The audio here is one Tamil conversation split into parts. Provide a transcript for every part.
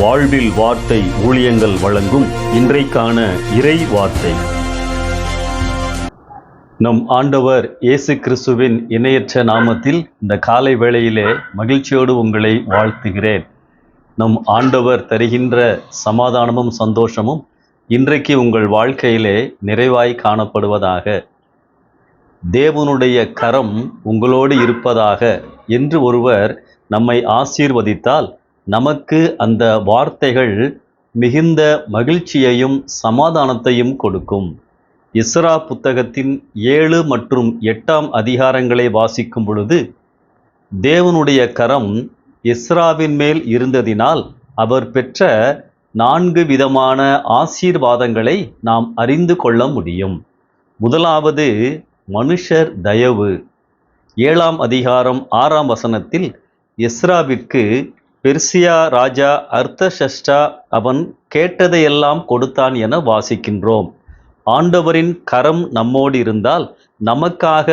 வாழ்வில் வார்த்தை ஊழியங்கள் வழங்கும் இன்றைக்கான இறை வார்த்தை. நம் ஆண்டவர் இயேசு கிறிஸ்துவின் இணையற்ற நாமத்தில் இந்த காலை வேளையிலே மகிழ்ச்சியோடு உங்களை வாழ்த்துகிறேன். நம் ஆண்டவர் தருகின்ற சமாதானமும் சந்தோஷமும் இன்றைக்கு உங்கள் வாழ்க்கையிலே நிறைவாய் காணப்படுவதாக. தேவனுடைய கரம் உங்களோடு இருப்பதாக என்று ஒருவர் நம்மை ஆசீர்வதித்தால் நமக்கு அந்த வார்த்தைகள் மிகுந்த மகிழ்ச்சியையும் சமாதானத்தையும் கொடுக்கும். எஸ்றா புத்தகத்தின் 7 மற்றும் 8 அதிகாரங்களை வாசிக்கும் பொழுது, தேவனுடைய கரம் எஸ்றாவின் மேல் இருந்ததினால் அவர் பெற்ற 4 விதமான ஆசீர்வாதங்களை நாம் அறிந்து கொள்ள முடியும். முதலாவது மனுஷர் தயவு. 7 அதிகாரம் 6 வசனத்தில் எஸ்றாவிற்கு பெர்சியா ராஜா அர்தஷஷ்டா அவன் கேட்டதையெல்லாம் கொடுத்தான் என வாசிக்கின்றோம். ஆண்டவரின் கரம் நம்மோடு இருந்தால் நமக்காக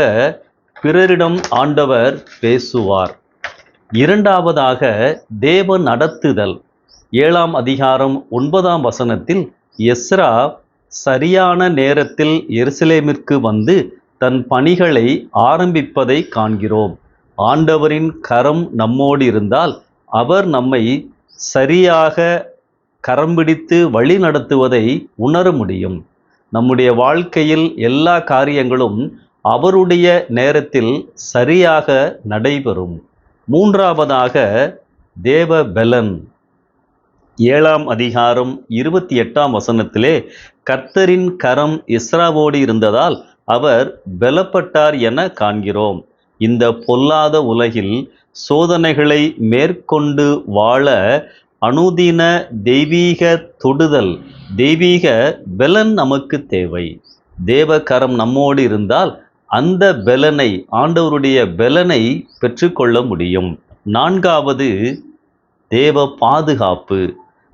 பிறரிடம் ஆண்டவர் பேசுவார். இரண்டாவதாக தேவ நடத்துதல். 7 அதிகாரம் 9 வசனத்தில் எஸ்றா சரியான நேரத்தில் எருசலேமிற்கு வந்து தன் பணிகளை ஆரம்பிப்பதை காண்கிறோம். ஆண்டவரின் கரம் நம்மோடு இருந்தால் அவர் நம்மை சரியாக கரம் பிடித்து வழி நடத்துவதை உணர முடியும். நம்முடைய வாழ்க்கையில் எல்லா காரியங்களும் அவருடைய நேரத்தில் சரியாக நடைபெறும். மூன்றாவதாக தேவ பலன். 7 அதிகாரம் 28 வசனத்திலே கர்த்தரின் கரம் எஸ்றாவோடு இருந்ததால் அவர் பலப்பட்டார் என காண்கிறோம். இந்த பொல்லாத உலகில் சோதனைகளை மேற்கொண்டு வாழ அனுதின தெய்வீக தொடுதல், தெய்வீக பலன் நமக்கு தேவை. தேவ கரம் நம்மோடு இருந்தால் அந்த பலனை, ஆண்டவருடைய பலனை பெற்றுக்கொள்ள முடியும். நான்காவது தேவ பாதுகாப்பு.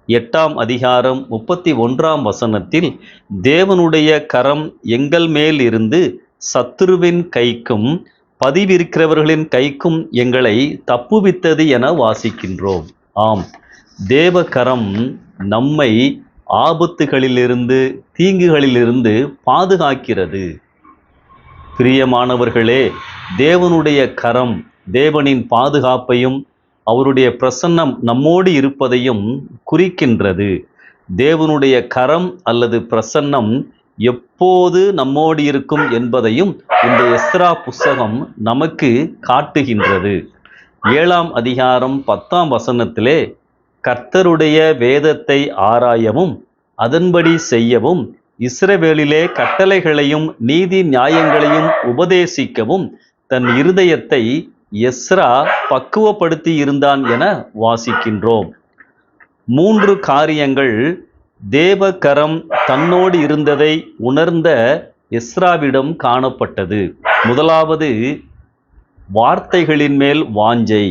8 அதிகாரம் 31 வசனத்தில் தேவனுடைய கரம் எங்கள் மேல் இருந்து சத்துருவின் கைக்கும் பதிவிருக்கிறவர்களின் கைக்கும் எங்களை தப்புவித்தது என வாசிக்கின்றோம். ஆம், தேவ கரம் நம்மை ஆபத்துகளிலிருந்து, தீங்குகளிலிருந்து பாதுகாக்கிறது. பிரியமானவர்களே, தேவனுடைய கரம் தேவனின் பாதுகாப்பையும் அவருடைய பிரசன்னம் நம்மோடு இருப்பதையும் குறிக்கின்றது. தேவனுடைய கரம் அல்லது பிரசன்னம் எப்போது நம்மோடு இருக்கும் என்பதையும் இந்த எஸ்றா புஸ்தகம் நமக்கு காட்டுகின்றது. 7 அதிகாரம் 10 வசனத்திலே கர்த்தருடைய வேதத்தை ஆராயவும் அதன்படி செய்யவும் இஸ்ரவேலிலே கட்டளைகளையும் நீதி நியாயங்களையும் உபதேசிக்கவும் தன் இருதயத்தை எஸ்றா பக்குவப்படுத்தி இருந்தான் என வாசிக்கின்றோம். 3 காரியங்கள் தேவ கரம் தன்னோடு இருந்ததை உணர்ந்த எஸ்றாவிடம் காணப்பட்டது. முதலாவது வார்த்தைகளின் மேல் வாஞ்சை.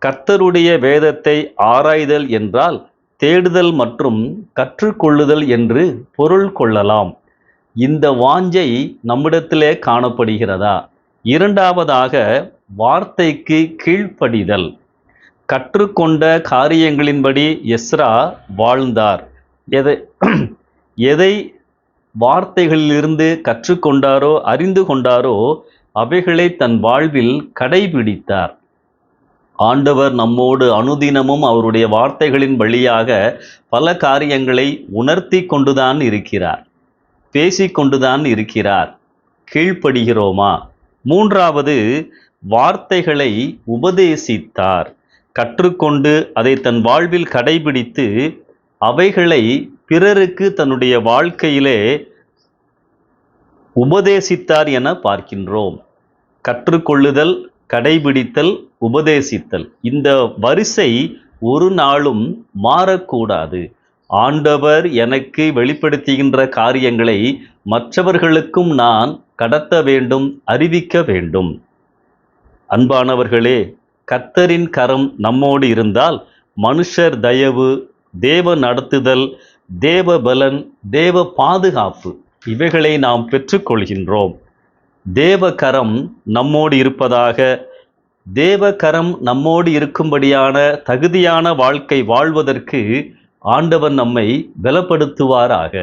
கர்த்தருடைய வேதத்தை ஆராய்தல் என்றால் தேடுதல் மற்றும் கற்றுக்கொள்ளுதல் என்று பொருள் கொள்ளலாம். இந்த வாஞ்சை நம்மிடத்திலே காணப்படுகிறதா? இரண்டாவதாக வார்த்தைக்கு கீழ்ப்படிதல். கற்றுக்கொண்ட காரியங்களின்படி எஸ்றா வாழ்ந்தார். எதை வார்த்தைகளிலிருந்து கற்றுக்கொண்டாரோ, அறிந்து கொண்டாரோ அவைகளை தன் வாழ்வில் கடைபிடித்தார். ஆண்டவர் நம்மோடு அனுதினமும் அவருடைய வார்த்தைகளின் வழியாக பல காரியங்களை உணர்த்தி கொண்டுதான் இருக்கிறார், பேசிக்கொண்டுதான் இருக்கிறார். கீழ்ப்படுகிறோமா? மூன்றாவது வார்த்தைகளை உபதேசித்தார். கற்றுக்கொண்டு அதை தன் வாழ்வில் கடைபிடித்து அவைகளை பிறருக்கு தன்னுடைய வாழ்க்கையிலே உபதேசித்தார் என பார்க்கின்றோம். கற்றுக்கொள்ளுதல், கடைபிடித்தல், உபதேசித்தல், இந்த வரிசை ஒரு நாளும் மாறக்கூடாது. ஆண்டவர் எனக்கு வெளிப்படுத்துகின்ற காரியங்களை மற்றவர்களுக்கும் நான் கடத்த வேண்டும், அறிவிக்க வேண்டும். அன்பானவர்களே, கர்த்தரின் கரம் நம்மோடு இருந்தால் மனுஷர் தயவு, தேவ நடத்துதல், தேவ பலன், தேவ பாதுகாப்பு இவைகளை நாம் பெற்றுக்கொள்கின்றோம். தேவ கரம் நம்மோடு இருப்பதாக, தேவ கரம் நம்மோடு இருக்கும்படியான தகுதியான வாழ்க்கை வாழ்வதற்கு ஆண்டவர் நம்மை பலப்படுத்துவாராக.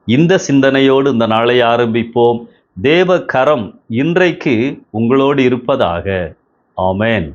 இந்த சிந்தனையோடு இந்த நாளை ஆரம்பிப்போம். தேவ கரம் இன்றைக்கு உங்களோடு இருப்பதாக. ஆமென்.